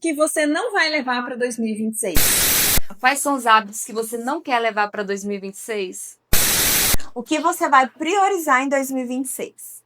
que você não vai levar para 2026? Quais são os hábitos que você não quer levar para 2026? O que você vai priorizar em 2026?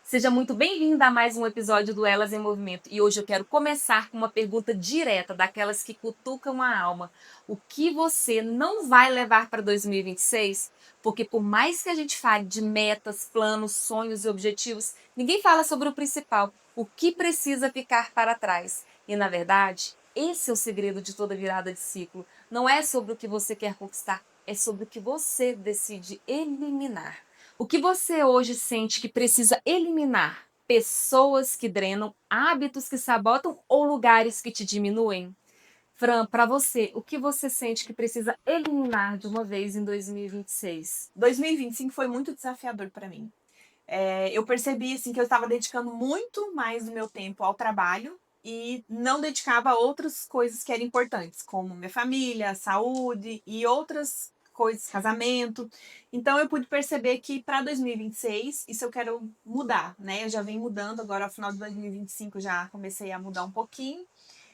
Seja muito bem-vinda a mais um episódio do Elas em Movimento. E hoje eu quero começar com uma pergunta direta, daquelas que cutucam a alma. O que você não vai levar para 2026? Porque por mais que a gente fale de metas, planos, sonhos e objetivos, ninguém fala sobre o principal, o que precisa ficar para trás. E na verdade, esse é o segredo de toda virada de ciclo. Não é sobre o que você quer conquistar, é sobre o que você decide eliminar. O que você hoje sente que precisa eliminar? Pessoas que drenam, hábitos que sabotam ou lugares que te diminuem? Fran, para você, o que você sente que precisa eliminar de uma vez em 2026? 2025 foi muito desafiador para mim. Eu percebi assim, que eu estava dedicando muito mais do meu tempo ao trabalho e não dedicava a outras coisas que eram importantes, como minha família, saúde e outras coisas, casamento. Então eu pude perceber que para 2026 isso eu quero mudar, né? Eu já venho mudando, agora ao final de 2025 já comecei a mudar um pouquinho.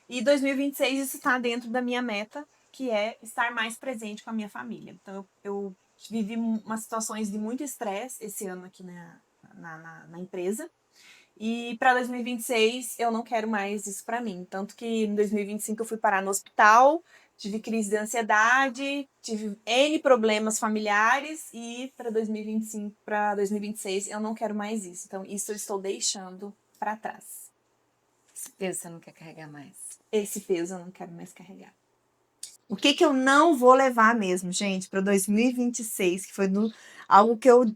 E 2026 isso está dentro da minha meta, que é estar mais presente com a minha família. Então eu vivi umas situações de muito estresse esse ano aqui na empresa. E para 2026 eu não quero mais isso para mim. Tanto que em 2025 eu fui parar no hospital, tive crise de ansiedade, tive N problemas familiares e para 2025, para 2026 eu não quero mais isso. Então isso eu estou deixando para trás. Esse peso você não quer carregar mais? Esse peso eu não quero mais carregar. O que eu não vou levar mesmo, gente, para 2026, que foi algo que eu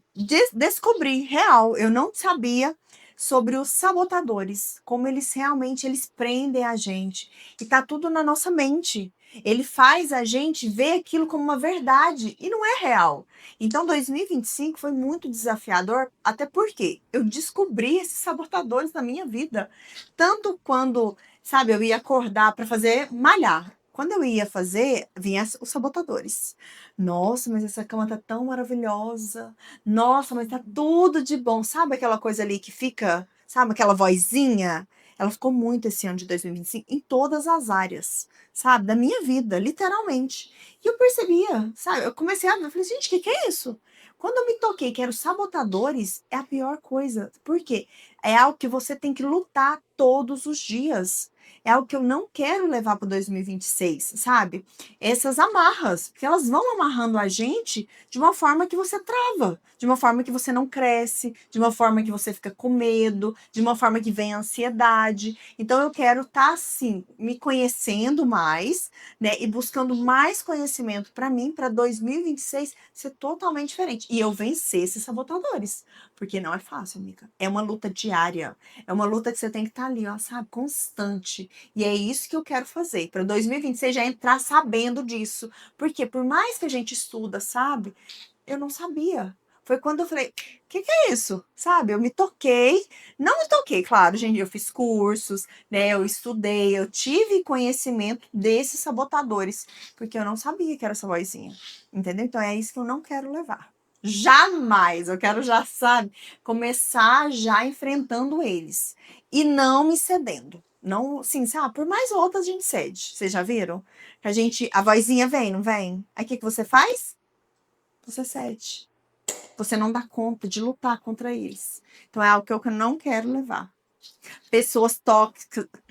descobri real. Eu não sabia sobre os sabotadores, como eles realmente prendem a gente. E tá tudo na nossa mente. Ele faz a gente ver aquilo como uma verdade e não é real. Então 2025 foi muito desafiador, até porque eu descobri esses sabotadores na minha vida. Tanto quando, sabe, eu ia acordar para fazer malhar. Quando eu ia fazer, vinha os sabotadores. Nossa, mas essa cama tá tão maravilhosa. Nossa, mas tá tudo de bom. Sabe aquela coisa ali que fica, sabe, aquela vozinha? Ela ficou muito esse ano de 2025 em todas as áreas, sabe, da minha vida, literalmente. E eu percebia, sabe, eu comecei a ver, eu falei, gente, o que é isso? Quando eu me toquei que eram os sabotadores, é a pior coisa. Por quê? É algo que você tem que lutar todos os dias. É algo que eu não quero levar para 2026, sabe? Essas amarras, porque elas vão amarrando a gente de uma forma que você trava, de uma forma que você não cresce, de uma forma que você fica com medo, de uma forma que vem a ansiedade. Então eu quero estar assim, me conhecendo mais, né, e buscando mais conhecimento para mim, para 2026 ser totalmente diferente e eu vencer esses sabotadores, porque não é fácil, amiga. É uma luta diária, é uma luta que você tem que estar ali, ó, sabe, constante. E é isso que eu quero fazer. Para 2026 já entrar sabendo disso. Porque por mais que a gente estuda, sabe? Eu não sabia. Foi quando eu falei, o que é isso? Sabe? Eu me toquei. Não me toquei, claro, gente. Eu fiz cursos, né? Eu estudei, eu tive conhecimento desses sabotadores. Porque eu não sabia que era essa vozinha. Entendeu? Então é isso que eu não quero levar. Jamais. Eu quero já, sabe, começar já enfrentando eles. E não me cedendo. Não, assim, sabe, por mais outras a gente cede. Vocês já viram? Que a vozinha vem, não vem? Aí o que você faz? Você cede. Você não dá conta de lutar contra eles. Então é algo que eu não quero levar. Pessoas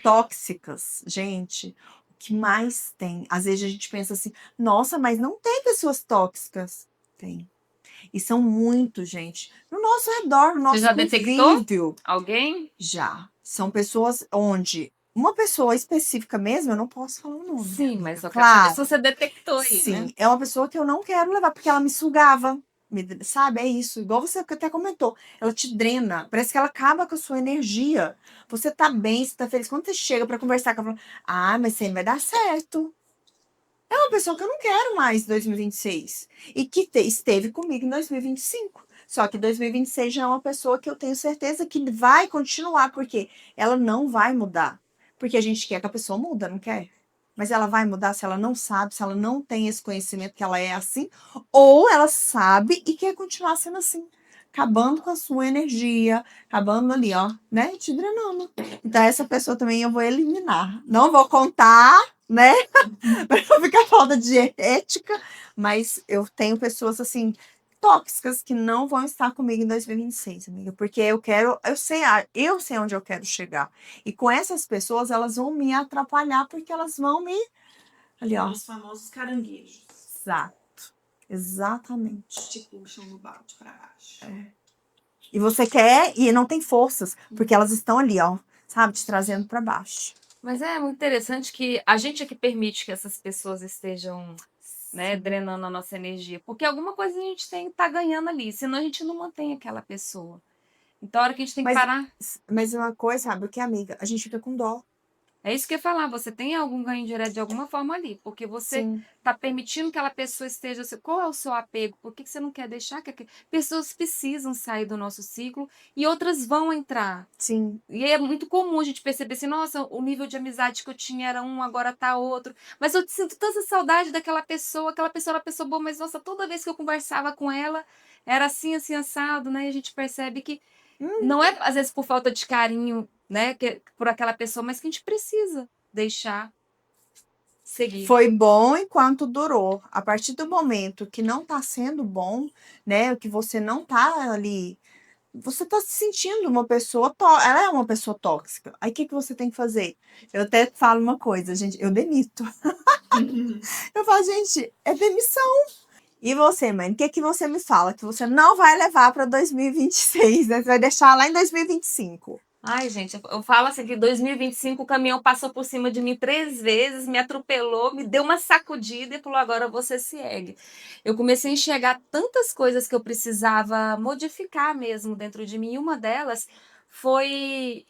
tóxicas, gente, o que mais tem? Às vezes a gente pensa assim, nossa, mas não tem pessoas tóxicas. Tem. E são muito, gente. No nosso redor, no nosso Você já detectou convívio. alguém? Já. São pessoas onde uma pessoa específica mesmo, eu não posso falar o nome. Sim, mas só quero Claro. saber se você detectou aí, Sim, né? é uma pessoa que eu não quero levar, porque ela me sugava. Sabe, é isso. Igual você até comentou. Ela te drena. Parece que ela acaba com a sua energia. Você tá bem, você tá feliz. Quando você chega pra conversar com ela, ah, mas você vai dar certo. É uma pessoa que eu não quero mais em 2026. E que esteve comigo em 2025. Só que 2026 já é uma pessoa que eu tenho certeza que vai continuar, porque ela não vai mudar. Porque a gente quer que a pessoa muda, não quer? Mas ela vai mudar se ela não sabe, se ela não tem esse conhecimento que ela é assim, ou ela sabe e quer continuar sendo assim, acabando com a sua energia, acabando ali, ó, né, te drenando. Então essa pessoa também eu vou eliminar. Não vou contar, né, para não ficar falta de ética, mas eu tenho pessoas assim tóxicas que não vão estar comigo em 2026, amiga, porque eu sei onde eu quero chegar. E com essas pessoas, elas vão me atrapalhar porque elas vão me ali, ó. Os famosos caranguejos. Exato. Exatamente. Te puxam no balde pra baixo. E você quer e não tem forças, porque elas estão ali, ó, sabe, te trazendo para baixo. Mas é muito interessante que a gente é que permite que essas pessoas estejam, né, drenando a nossa energia. Porque alguma coisa a gente tem que estar ganhando ali, senão a gente não mantém aquela pessoa. Então, a hora que a gente tem que Mas, parar. mas uma coisa, sabe o que, amiga? A gente fica com dó. É isso que eu ia falar, você tem algum ganho direto de alguma forma ali, porque você Sim. está permitindo que aquela pessoa esteja. Qual é o seu apego? Por que você não quer deixar que pessoas precisam sair do nosso ciclo e outras vão entrar? Sim. E é muito comum a gente perceber assim, nossa, o nível de amizade que eu tinha era um, agora tá outro. Mas eu sinto tanta saudade daquela pessoa era uma pessoa boa, mas nossa, toda vez que eu conversava com ela, era assim, assim, assado, né? E a gente percebe que não é, às vezes, por falta de carinho, né, por aquela pessoa, mas que a gente precisa deixar seguir. Foi bom enquanto durou. A partir do momento que não tá sendo bom, né, que você não tá ali, você tá se sentindo uma pessoa, ela é uma pessoa tóxica. Aí o que que você tem que fazer? Eu até falo uma coisa, gente, eu demito. Eu falo, gente, é demissão. E você, mãe, o que que você me fala que você não vai levar para 2026, né? Você vai deixar lá em 2025. Ai, gente, eu falo assim que em 2025 o caminhão passou por cima de mim 3 vezes, me atropelou, me deu uma sacudida e falou: agora você se ergue. Eu comecei a enxergar tantas coisas que eu precisava modificar mesmo dentro de mim, e uma delas foi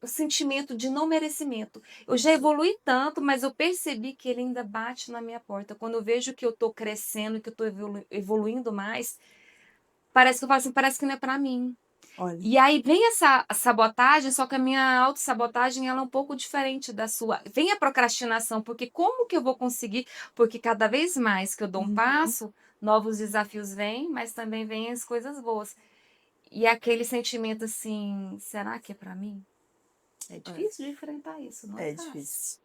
o sentimento de não merecimento. Eu já evolui tanto, mas eu percebi que ele ainda bate na minha porta. Quando eu vejo que eu estou crescendo, que eu estou evoluindo mais, parece que eu falo assim, parece que não é para mim. Olha. E aí vem essa sabotagem, só que a minha autossabotagem ela é um pouco diferente da sua. Vem a procrastinação, porque como que eu vou conseguir? Porque cada vez mais que eu dou um passo, novos desafios vêm, mas também vêm as coisas boas. E aquele sentimento assim, será que é para mim? É difícil de enfrentar isso, não é É fácil. difícil.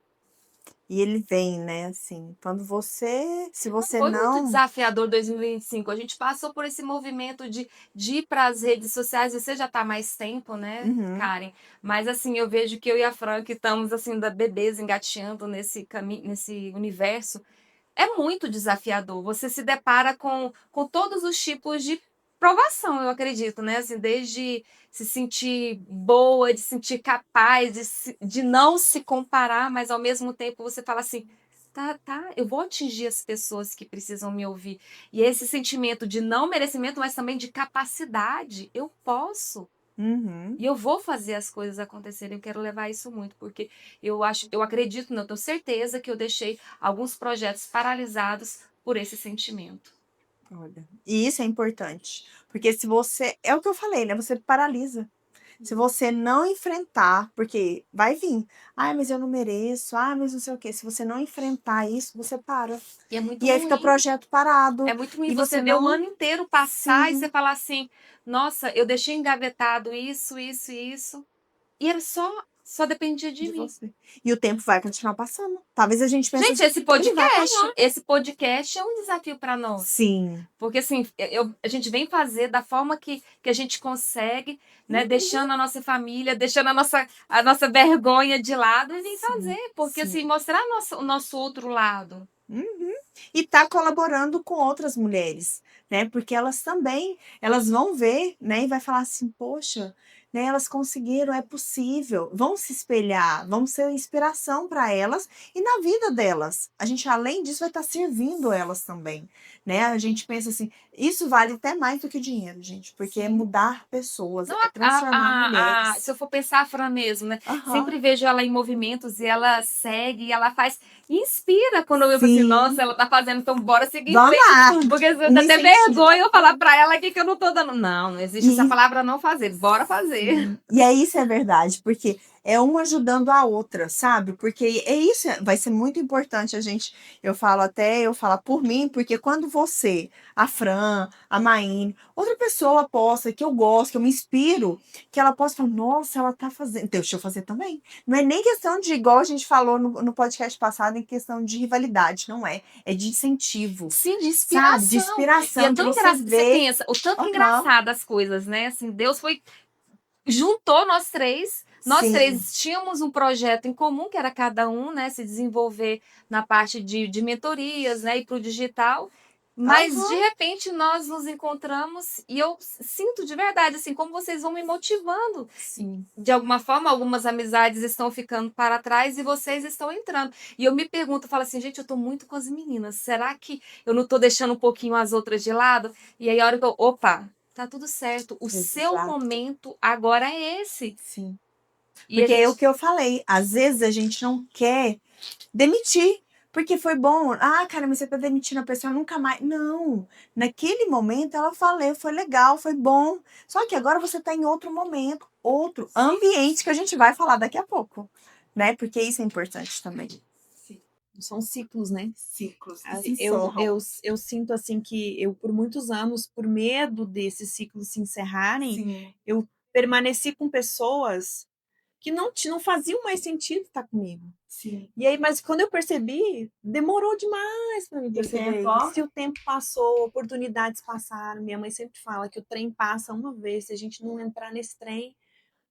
E ele vem, né, assim, quando você, se você Foi muito não, desafiador 2025. A gente passou por esse movimento de ir para as redes sociais. Você já está há mais tempo, né, Uhum. Karen? Mas assim, eu vejo que eu e a Frank estamos assim, da bebês engateando nesse caminho, nesse universo. É muito desafiador. Você se depara com todos os tipos de provação, eu acredito, né? Assim, desde se sentir boa, de se sentir capaz, de não se comparar, mas ao mesmo tempo você fala assim, tá, eu vou atingir as pessoas que precisam me ouvir. E esse sentimento de não merecimento, mas também de capacidade, eu posso. Uhum. E eu vou fazer as coisas acontecerem. Eu quero levar isso muito, porque eu acredito, não, eu tenho certeza que eu deixei alguns projetos paralisados por esse sentimento. Olha, e isso é importante, porque se você, é o que eu falei, né? Você paralisa. Se você não enfrentar, porque vai vir, ai, mas eu não mereço, ai, mas não sei o quê. Se você não enfrentar isso, você para. E é muito E aí fica o ruim. projeto parado. É muito ruim E você você ver o não. ano inteiro passar e Sim. você falar assim, nossa, eu deixei engavetado isso, isso e isso. E era só dependia de De mim. você. E o tempo vai continuar passando. Talvez a gente pense Gente, assim, ele vai acabar. esse podcast é um desafio para nós. Sim. Porque assim, a gente vem fazer da forma que a gente consegue, né? Deixando a nossa família, deixando a nossa vergonha de lado e vem fazer. Porque sim. assim, mostrar o nosso outro lado. Uhum. E tá colaborando com outras mulheres, né? Porque elas também, elas vão ver, né? E vai falar assim, poxa, né? Elas conseguiram, é possível. Vão se espelhar, vão ser inspiração para elas e na vida delas. A gente, além disso, vai estar servindo elas também, né? A gente pensa assim, isso vale até mais do que dinheiro, gente, porque é mudar pessoas, Não, é transformar mulheres. se eu for pensar a Fran mesmo, né? Aham. Sempre vejo ela em movimentos e ela segue, e ela faz. Inspira quando eu falo assim, Sim. nossa, ela tá fazendo, então bora seguir em Vamos frente. lá. Porque dá Um até incentivo. vergonha eu falar pra ela aqui que eu não tô dando. Não existe essa palavra não fazer, bora fazer. E é isso, é verdade, porque é uma ajudando a outra, sabe? Porque é isso, vai ser muito importante a gente, eu falo por mim, porque quando você, a Fran, a Maine, outra pessoa posta que eu gosto, que eu me inspiro, que ela possa falar, nossa, ela tá fazendo, deixa eu fazer também. Não é nem questão de, igual a gente falou no podcast passado, em questão de rivalidade, não é. É de incentivo, Sim, de sabe? De inspiração. E inspiração, é de tão você engraçado, você ver. pensa, o tanto Aham. engraçado as coisas, né? Assim, Deus juntou nós três. Nós Sim, três tínhamos um projeto em comum, que era cada um, né, se desenvolver na parte de mentorias, né, e para o digital. Mas, de aham, repente, nós nos encontramos e eu sinto de verdade, assim, como vocês vão me motivando. sim. De alguma forma, algumas amizades estão ficando para trás e vocês estão entrando. E eu me pergunto, eu falo assim, gente, eu tô muito com as meninas. Será que eu não tô deixando um pouquinho as outras de lado? E aí, a hora que eu, opa, tá tudo certo. O seu Exato. momento agora é esse. Sim. E a Porque é o gente, que eu falei, às vezes a gente não quer demitir, porque foi bom. Ah, cara, mas você tá demitindo a pessoa nunca mais. Não, naquele momento ela falou, foi legal, foi bom. Só que agora você tá em outro momento, outro ambiente que a gente vai falar daqui a pouco, né? Porque isso é importante também. Sim. São ciclos, né? Ciclos que Ah, se Eu, encerram. eu sinto assim que eu, por muitos anos, por medo desses ciclos se encerrarem, Sim. eu permaneci com pessoas que não faziam mais sentido estar comigo. Sim. E aí, mas quando eu percebi, demorou demais para me perceber. tempo, ó. Se o tempo passou, oportunidades passaram. Minha mãe sempre fala que o trem passa uma vez. Se a gente não entrar nesse trem,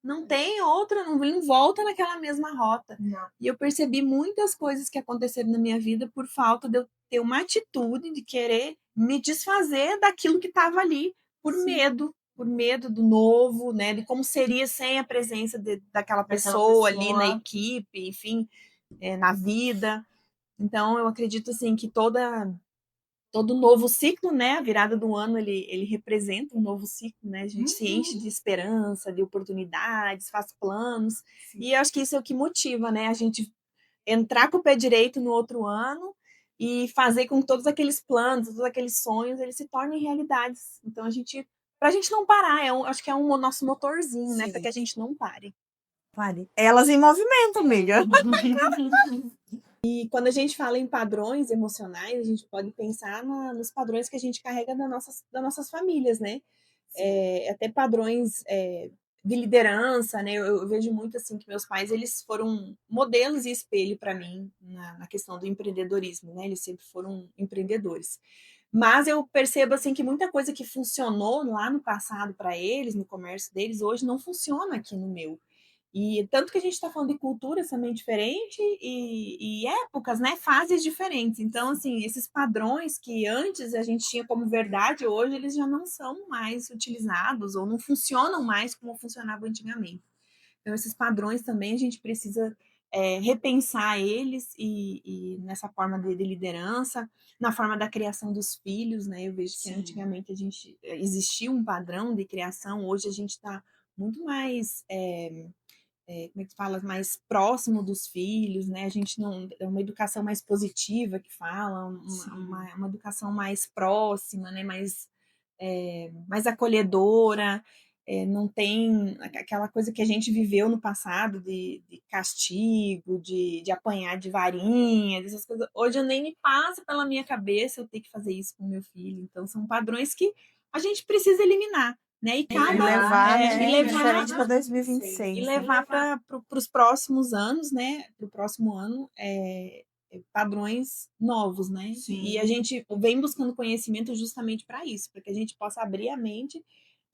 não tem outra, não volta naquela mesma rota. Não. E eu percebi muitas coisas que aconteceram na minha vida por falta de eu ter uma atitude de querer me desfazer daquilo que estava ali, por medo do novo, né, de como seria sem a presença daquela pessoa ali na equipe, enfim, na vida. Então, eu acredito assim que todo novo ciclo, né? A virada do ano ele representa um novo ciclo, né? A gente se enche de esperança, de oportunidades, faz planos. Sim. E eu acho que isso é o que motiva, né? A gente entrar com o pé direito no outro ano e fazer com que todos aqueles planos, todos aqueles sonhos, eles se tornem realidades. Então pra gente não parar, acho que é um nosso motorzinho, né? Sim. Para que a gente não pare. Pare. Elas em movimento, amiga. E quando a gente fala em padrões emocionais, a gente pode pensar nos padrões que a gente carrega das nossas famílias, né? Até padrões de liderança, né? Eu vejo muito assim que meus pais eles foram modelos e espelho para mim na questão do empreendedorismo, né? Eles sempre foram empreendedores. Mas eu percebo assim que muita coisa que funcionou lá no passado para eles, no comércio deles, hoje não funciona aqui no meu. E tanto que a gente está falando de culturas também diferentes e épocas, né? Fases diferentes. Então, assim, esses padrões que antes a gente tinha como verdade, hoje eles já não são mais utilizados ou não funcionam mais como funcionava antigamente. Então, esses padrões também a gente precisa repensar eles e nessa forma de liderança, na forma da criação dos filhos, né? Eu vejo que antigamente a gente existia um padrão de criação, hoje a gente está muito mais como é que fala, mais próximo dos filhos, né? A gente não é uma educação mais positiva que fala, uma educação mais próxima, né? Mais acolhedora, não tem aquela coisa que a gente viveu no passado de castigo, de apanhar de varinha, dessas coisas. Hoje eu nem me passa pela minha cabeça eu ter que fazer isso com meu filho. Então são padrões que a gente precisa eliminar. Né? E levar, né? Diferente para 2026. E levar para os próximos anos, né? Para o próximo ano, padrões novos, né? Sim. E a gente vem buscando conhecimento justamente para isso, para que a gente possa abrir a mente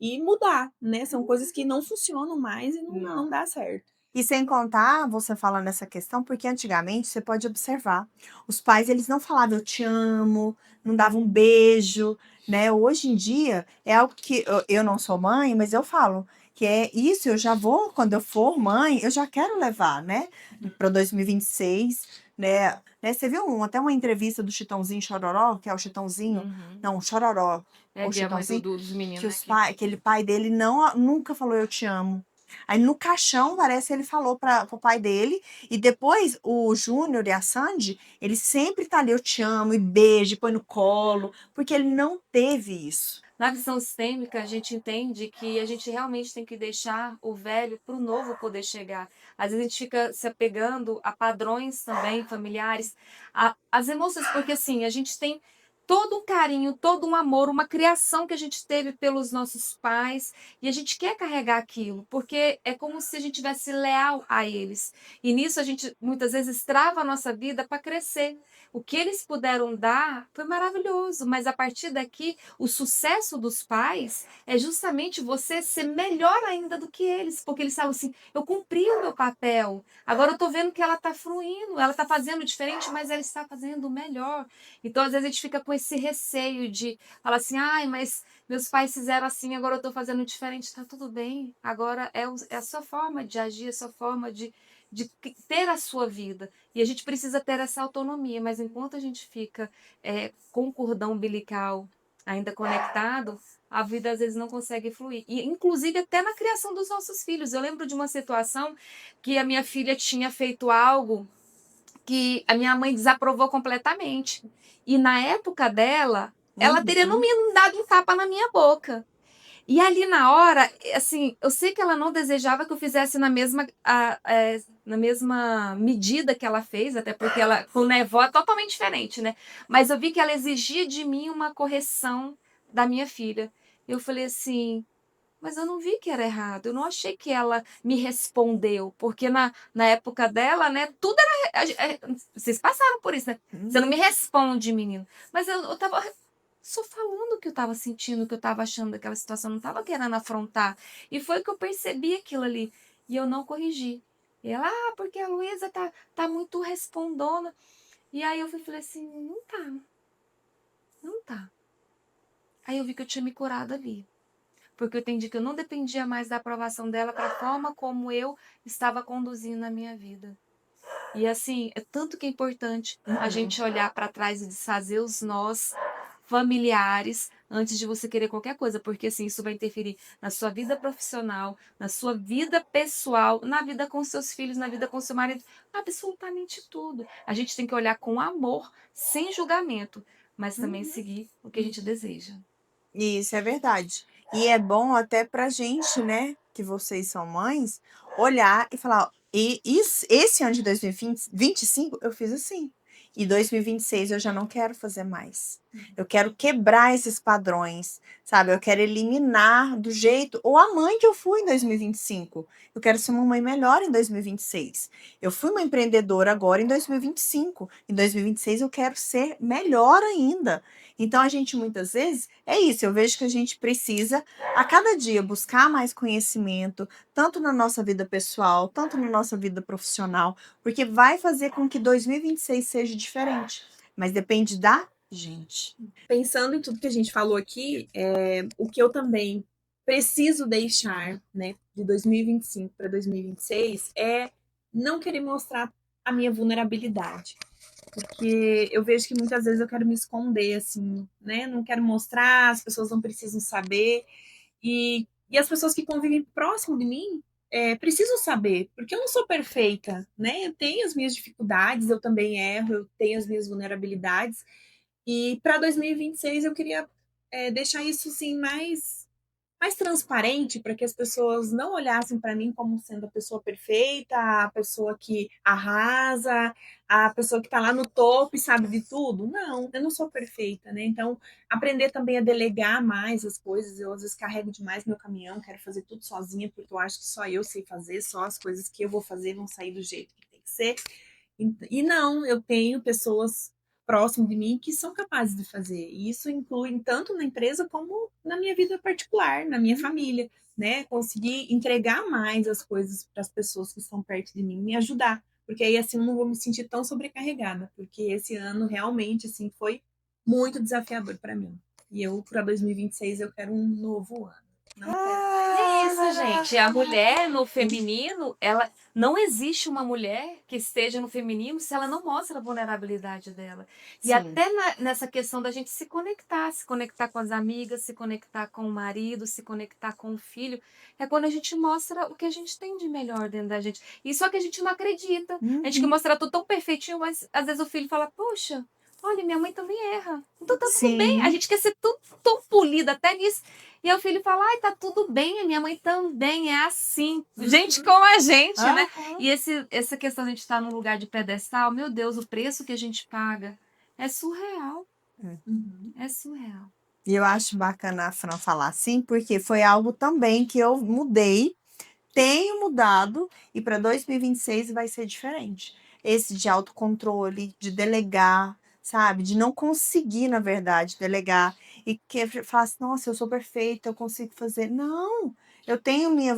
e mudar, né? São coisas que não funcionam mais e não dá certo. E sem contar, você fala nessa questão, porque antigamente você pode observar, os pais eles não falavam eu te amo, não davam um beijo, né? Hoje em dia é algo que eu não sou mãe, mas eu falo que é isso, eu já vou, quando eu for mãe, eu já quero levar, né? Para 2026, né? Você viu até uma entrevista do Chitãozinho Chororó, que é o Chitãozinho, não, Chororó, é o dia Chitãozinho, dos meninos, que né? aquele pai dele nunca falou eu te amo. Aí no caixão, parece, ele falou para o pai dele. E depois o Júnior e a Sandy, ele sempre tá ali, eu te amo, e beija, e põe no colo, porque ele não teve isso. Na visão sistêmica, a gente entende que a gente realmente tem que deixar o velho para o novo poder chegar. Às vezes a gente fica se apegando a padrões também familiares, as emoções, porque assim, a gente tem todo um carinho, todo um amor, uma criação que a gente teve pelos nossos pais e a gente quer carregar aquilo, porque é como se a gente tivesse leal a eles. E nisso a gente muitas vezes trava a nossa vida para crescer. O que eles puderam dar foi maravilhoso, mas a partir daqui, o sucesso dos pais é justamente você ser melhor ainda do que eles, porque eles falam assim: eu cumpri o meu papel, agora eu estou vendo que ela está fluindo, ela está fazendo diferente, mas ela está fazendo melhor. Então, às vezes, a gente fica com esse receio de falar assim: ai, mas meus pais fizeram assim, agora eu estou fazendo diferente, está tudo bem, agora é a sua forma de agir, a sua forma de ter a sua vida. E a gente precisa ter essa autonomia, mas enquanto a gente fica com o cordão umbilical ainda conectado, a vida às vezes não consegue fluir. E inclusive até na criação dos nossos filhos. Eu lembro de uma situação que a minha filha tinha feito algo que a minha mãe desaprovou completamente. E na época dela, ela teria no mínimo dado um tapa na minha boca. E ali na hora, assim, eu sei que ela não desejava que eu fizesse na mesma medida que ela fez, até porque ela, com o Nevó, é totalmente diferente, né? Mas eu vi que ela exigia de mim uma correção da minha filha. Eu falei assim, mas eu não vi que era errado, eu não achei que ela me respondeu, porque na época dela, né, tudo era. Vocês passaram por isso, né? Você não me responde, menino. Mas eu tava só falando o que eu tava sentindo, o que eu tava achando daquela situação, não tava querendo afrontar. E foi que eu percebi aquilo ali. E eu não corrigi. E ela, porque a Luísa tá muito respondona. E aí eu falei assim, não tá. Não tá. Aí eu vi que eu tinha me curado ali. Porque eu entendi que eu não dependia mais da aprovação dela para a forma como eu estava conduzindo a minha vida. E assim, é tanto que é importante a gente olhar para trás e desfazer os nós familiares antes de você querer qualquer coisa, porque assim, isso vai interferir na sua vida profissional, na sua vida pessoal, na vida com seus filhos, na vida com seu marido, absolutamente tudo. A gente tem que olhar com amor, sem julgamento, mas também seguir o que a gente deseja. Isso é verdade. E é bom até pra gente, né, que vocês são mães, olhar e falar, ó, esse ano de 2025 eu fiz assim. E 2026 eu já não quero fazer mais. Eu quero quebrar esses padrões, sabe? Eu quero eliminar do jeito, ou a mãe que eu fui em 2025. Eu quero ser uma mãe melhor em 2026. Eu fui uma empreendedora agora em 2025. Em 2026 eu quero ser melhor ainda. Então, a gente muitas vezes é isso. Eu vejo que a gente precisa, a cada dia, buscar mais conhecimento, tanto na nossa vida pessoal, tanto na nossa vida profissional, porque vai fazer com que 2026 seja diferente. Mas depende da gente. Pensando em tudo que a gente falou aqui, o que eu também preciso deixar, né, de 2025 para 2026 é não querer mostrar a minha vulnerabilidade. Porque eu vejo que muitas vezes eu quero me esconder, assim, né? Não quero mostrar, as pessoas não precisam saber. E as pessoas que convivem próximo de mim precisam saber, porque eu não sou perfeita, né? Eu tenho as minhas dificuldades, eu também erro, eu tenho as minhas vulnerabilidades. E para 2026 eu queria deixar isso assim mais transparente para que as pessoas não olhassem para mim como sendo a pessoa perfeita, a pessoa que arrasa, a pessoa que está lá no topo e sabe de tudo. Não, eu não sou perfeita, né? Então, aprender também a delegar mais as coisas. Eu às vezes carrego demais meu caminhão, quero fazer tudo sozinha, porque eu acho que só eu sei fazer, só as coisas que eu vou fazer vão sair do jeito que tem que ser. E não, eu tenho pessoas próximo de mim que são capazes de fazer. E isso inclui tanto na empresa como na minha vida particular, na minha família, né? Conseguir entregar mais as coisas para as pessoas que estão perto de mim, me ajudar, porque aí assim eu não vou me sentir tão sobrecarregada, porque esse ano realmente assim foi muito desafiador para mim. E eu para 2026 eu quero um novo ano. Não quero. coisa, gente. A mulher no feminino, ela não existe uma mulher que esteja no feminino se ela não mostra a vulnerabilidade dela. E Sim. até nessa questão da gente se conectar com as amigas, se conectar com o marido, se conectar com o filho, é quando a gente mostra o que a gente tem de melhor dentro da gente. E só que a gente não acredita. A gente quer mostrar tudo tão perfeitinho, mas às vezes o filho fala, poxa, olha, minha mãe também erra. Então tá tudo bem. A gente quer ser tudo tão polido até nisso. E aí o filho fala, ai, tá tudo bem, a minha mãe também é assim. Gente como a gente, né? E essa questão de a gente estar num lugar de pedestal, meu Deus, o preço que a gente paga é surreal. É surreal. E eu acho bacana a Fran falar assim, porque foi algo também que eu mudei, tenho mudado, e para 2026 vai ser diferente. Esse de autocontrole, de delegar, sabe? De não conseguir, na verdade, delegar. E que falar assim, nossa, eu sou perfeita, eu consigo fazer. Não, eu tenho minha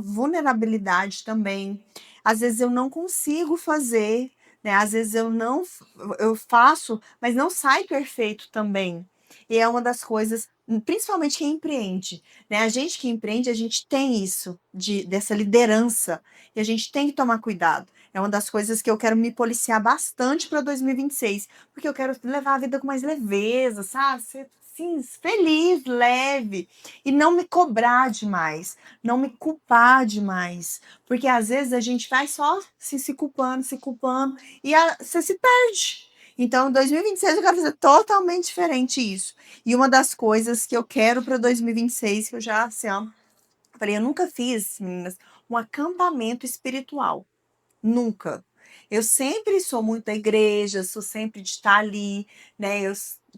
vulnerabilidade também. Às vezes eu não consigo fazer, né? Às vezes eu faço, mas não sai perfeito também. E é uma das coisas, principalmente quem empreende, né? A gente que empreende, a gente tem isso, dessa liderança, e a gente tem que tomar cuidado. É uma das coisas que eu quero me policiar bastante para 2026, porque eu quero levar a vida com mais leveza, sabe? Ser assim, feliz, leve, e não me cobrar demais, não me culpar demais, porque às vezes a gente vai só se culpando, e você se perde. Então, em 2026 eu quero fazer totalmente diferente isso. E uma das coisas que eu quero para 2026, que eu já, assim, ó, falei, eu nunca fiz, meninas, um acampamento espiritual. Nunca. Eu sempre sou muito da igreja, sou sempre de estar ali, né,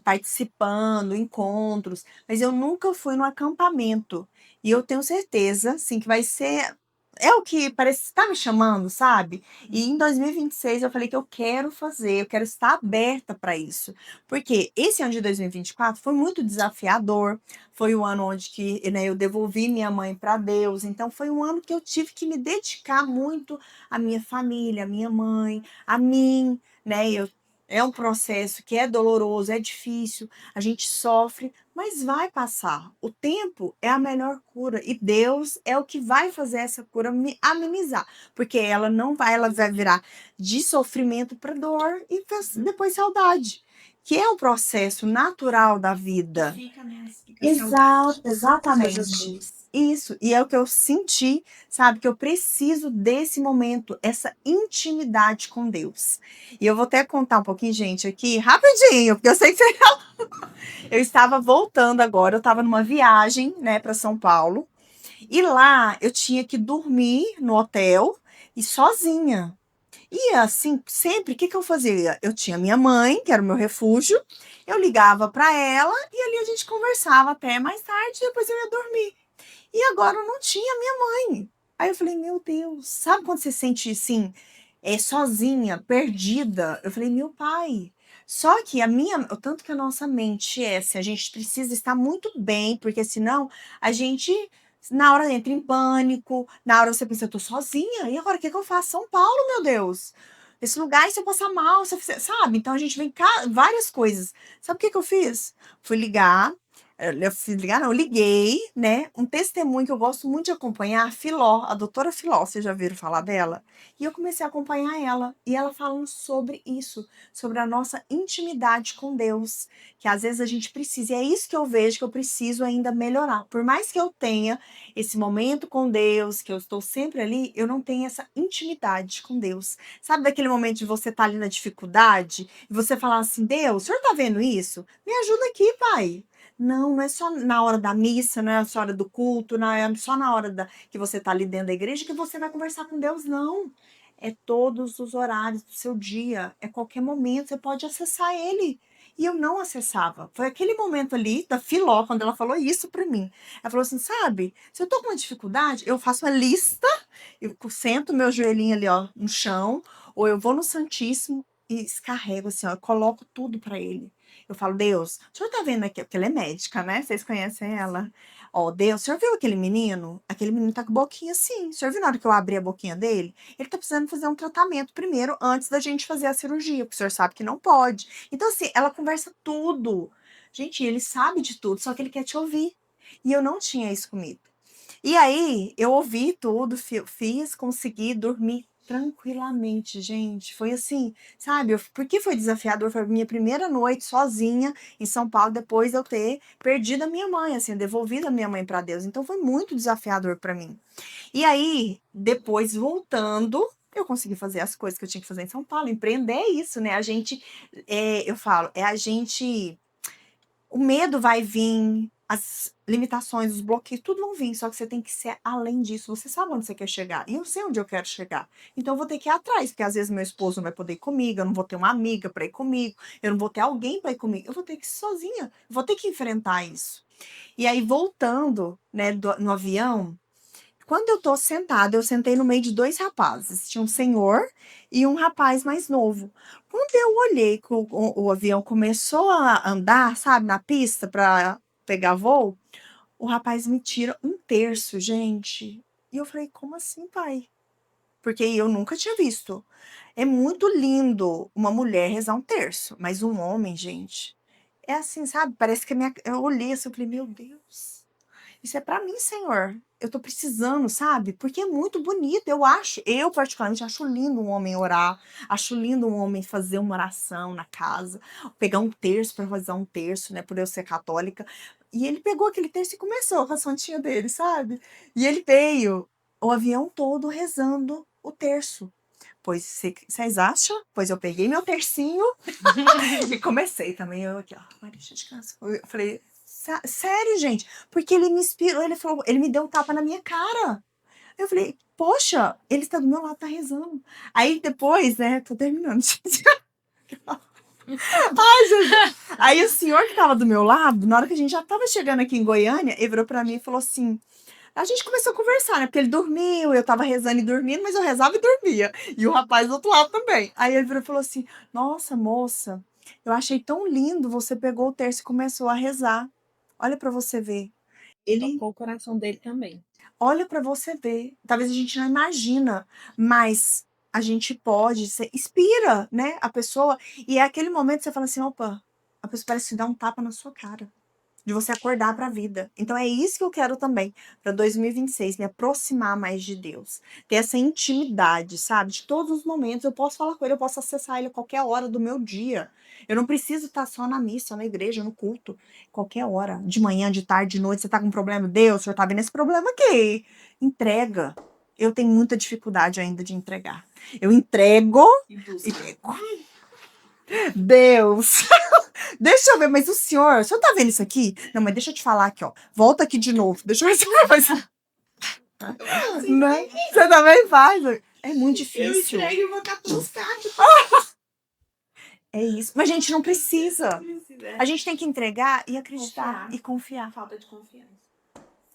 participando, encontros, mas eu nunca fui no acampamento. E eu tenho certeza, sim, que vai ser. É o que parece que está me chamando, sabe? E em 2026 eu falei que eu quero fazer, eu quero estar aberta para isso. Porque esse ano de 2024 foi muito desafiador, foi o ano onde que, né, eu devolvi minha mãe para Deus, então foi um ano que eu tive que me dedicar muito à minha família, à minha mãe, a mim, né? É um processo que é doloroso, é difícil, a gente sofre, mas vai passar. O tempo é a melhor cura e Deus é o que vai fazer essa cura me amenizar, porque ela vai virar de sofrimento para dor e depois saudade, que é o processo natural da vida. Fica, né? Fica Exato, Coisas exatamente. boas. Isso, e é o que eu senti, sabe, que eu preciso desse momento, essa intimidade com Deus. E eu vou até contar um pouquinho, gente, aqui, rapidinho, porque eu sei que você... Eu estava voltando agora, eu estava numa viagem, né, para São Paulo, e lá eu tinha que dormir no hotel e sozinha. E assim, sempre, o que que eu fazia? Eu tinha minha mãe, que era o meu refúgio, eu ligava para ela e ali a gente conversava até mais tarde, depois eu ia dormir. E agora eu não tinha minha mãe. Aí eu falei, meu Deus, sabe quando você sente assim, sozinha, perdida? Eu falei, meu pai. Só que o tanto que a nossa mente é, se a gente precisa estar muito bem, porque senão a gente, na hora entra em pânico, na hora você pensa, eu tô sozinha, e agora o que que eu faço? São Paulo, meu Deus. Esse lugar, e se eu passar mal, sabe? Então a gente vem cá, várias coisas. Sabe o que que eu fiz? Fui ligar. Eu fui ligar, não, eu liguei, né? Um testemunho que eu gosto muito de acompanhar, a Filó, a doutora Filó, vocês já viram falar dela? E eu comecei a acompanhar ela, e ela falando sobre isso, sobre a nossa intimidade com Deus, que às vezes a gente precisa, e é isso que eu vejo que eu preciso ainda melhorar. Por mais que eu tenha esse momento com Deus, que eu estou sempre ali, eu não tenho essa intimidade com Deus. Sabe daquele momento de você estar ali na dificuldade, e você falar assim, Deus, o senhor tá vendo isso? Me ajuda aqui, pai. Não, não é só na hora da missa, não é só na hora do culto, não é só na hora que você está ali dentro da igreja que você vai conversar com Deus, não. É todos os horários do seu dia, é qualquer momento, você pode acessar ele. E eu não acessava. Foi aquele momento ali da Filó, quando ela falou isso para mim. Ela falou assim, sabe, se eu tô com uma dificuldade, eu faço uma lista, eu sento meu joelhinho ali, ó, no chão, ou eu vou no Santíssimo e descarrego assim, ó, eu coloco tudo para ele. Eu falo, Deus, o senhor tá vendo aqui? Porque ela é médica, né? Vocês conhecem ela. Ó, Deus, o senhor viu aquele menino? Aquele menino tá com boquinha assim. O senhor viu na hora que eu abri a boquinha dele? Ele tá precisando fazer um tratamento primeiro, antes da gente fazer a cirurgia, porque o senhor sabe que não pode. Então, assim, ela conversa tudo. Gente, ele sabe de tudo, só que ele quer te ouvir. E eu não tinha isso comigo. E aí, eu ouvi tudo, fiz, consegui dormir tranquilamente, gente. Foi assim, sabe? Porque foi desafiador, foi a minha primeira noite sozinha em São Paulo, depois de eu ter perdido a minha mãe, assim, devolvido a minha mãe para Deus. Então foi muito desafiador para mim. E aí, depois voltando, eu consegui fazer as coisas que eu tinha que fazer em São Paulo. Empreender é isso, né? A gente, eu falo, é a gente. O medo vai vir, as limitações, os bloqueios, tudo vão vir, só que você tem que ser além disso. Você sabe onde você quer chegar, e eu sei onde eu quero chegar. Então eu vou ter que ir atrás, porque às vezes meu esposo não vai poder ir comigo, eu não vou ter uma amiga para ir comigo, eu não vou ter alguém para ir comigo, eu vou ter que ir sozinha, eu vou ter que enfrentar isso. E aí, voltando, né, no avião, quando eu tô sentada, eu sentei no meio de dois rapazes. Tinha um senhor e um rapaz mais novo. Quando eu olhei que o avião começou a andar, sabe, na pista para pegar voo, o rapaz me tira um terço, gente. E eu falei, como assim, pai? Porque eu nunca tinha visto. É muito lindo uma mulher rezar um terço, mas um homem, gente, é assim, sabe? Parece que eu olhei assim, eu falei, meu Deus. Isso é pra mim, Senhor. Eu tô precisando, sabe? Porque é muito bonito. Eu particularmente acho lindo um homem orar, acho lindo um homem fazer uma oração na casa, pegar um terço para fazer um terço, né? Por eu ser católica. E ele pegou aquele terço e começou com a santinha dele, sabe? E ele veio o avião todo rezando o terço. Pois vocês acham? Pois eu peguei meu tercinho e comecei também. Eu aqui, ó, Maria de Câncer. Eu falei, sério, gente? Porque ele me inspirou, ele falou, ele me deu um tapa na minha cara. Eu falei, poxa, ele está do meu lado, tá rezando. Aí depois, né, tô terminando. Ai, Jesus. Aí o senhor que tava do meu lado, na hora que a gente já tava chegando aqui em Goiânia, ele virou pra mim e falou assim, a gente começou a conversar, né? Porque ele dormiu, eu tava rezando e dormindo, mas eu rezava e dormia. E o rapaz do outro lado também. Aí ele virou e falou assim, nossa, moça, eu achei tão lindo, você pegou o terço e começou a rezar. Olha pra você ver. Ele Tocou o coração dele também. olha pra você ver. Talvez a gente não imagina, mas a gente pode, você inspira, né, a pessoa. E é aquele momento que você fala assim, opa, a pessoa parece te dar um tapa na sua cara. De você acordar para a vida. Então é isso que eu quero também para 2026, me aproximar mais de Deus, ter essa intimidade, sabe? De todos os momentos eu posso falar com ele, eu posso acessar ele a qualquer hora do meu dia. Eu não preciso estar só na missa, na igreja, no culto, qualquer hora, de manhã, de tarde, de noite, você tá com um problema, Deus, o senhor tá vendo esse problema aqui? Entrega. Eu tenho muita dificuldade ainda de entregar. Eu entrego E e busca. pego. Deus. Deixa eu ver, mas o senhor tá vendo isso aqui? Não, mas deixa eu te falar aqui, ó. Volta aqui de novo. Deixa eu ver se você vai fazer. Né? Você também faz. É muito Eu difícil. entrego e vou estar buscar. É isso. Mas a gente não precisa. É. A gente tem que entregar e acreditar Confiar. e confiar. Falta de confiança.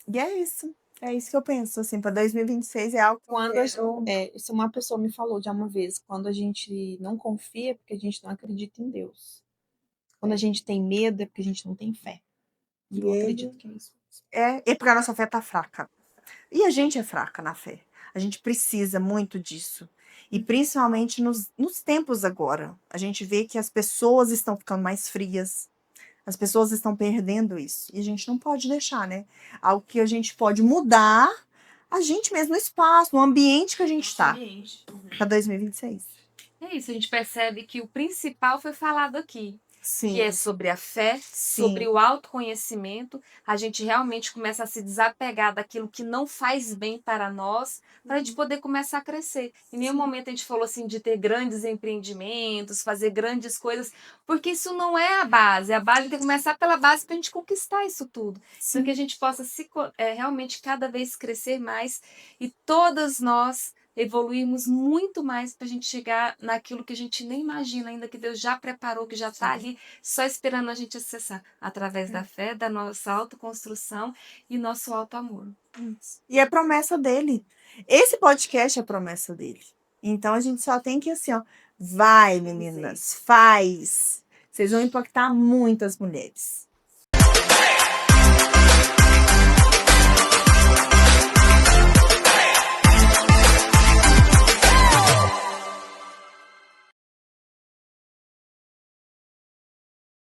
E é isso. É isso que eu penso, assim, para 2026 é algo que Quando eu se uma pessoa me falou já uma vez, quando a gente não confia é porque a gente não acredita em Deus. Quando a gente tem medo é porque a gente não tem fé. E eu acredito que é isso. é porque a nossa fé tá fraca. E a gente é fraca na fé. A gente precisa muito disso. E principalmente nos tempos agora. A gente vê que as pessoas estão ficando mais frias. As pessoas estão perdendo isso. E a gente não pode deixar, né? Algo que a gente pode mudar a gente mesmo no espaço, no ambiente que a gente está. Ambiente. Para 2026. É isso, a gente percebe que o principal foi falado aqui. Sim. Que é sobre a fé, sobre o autoconhecimento. A gente realmente começa a se desapegar daquilo que não faz bem para nós, para a gente poder começar a crescer. Em nenhum momento a gente falou assim de ter grandes empreendimentos, fazer grandes coisas, porque isso não é a base. A base tem que começar pela base para a gente conquistar isso tudo. Então que a gente possa realmente cada vez crescer mais e todas nós evoluirmos muito mais para a gente chegar naquilo que a gente nem imagina ainda, que Deus já preparou, que já está ali, só esperando a gente acessar, através da fé, da nossa autoconstrução e nosso auto-amor. E é promessa dele. Esse podcast é promessa dele. Então a gente só tem que assim, ó, vai, meninas, faz. Vocês vão impactar muitas mulheres.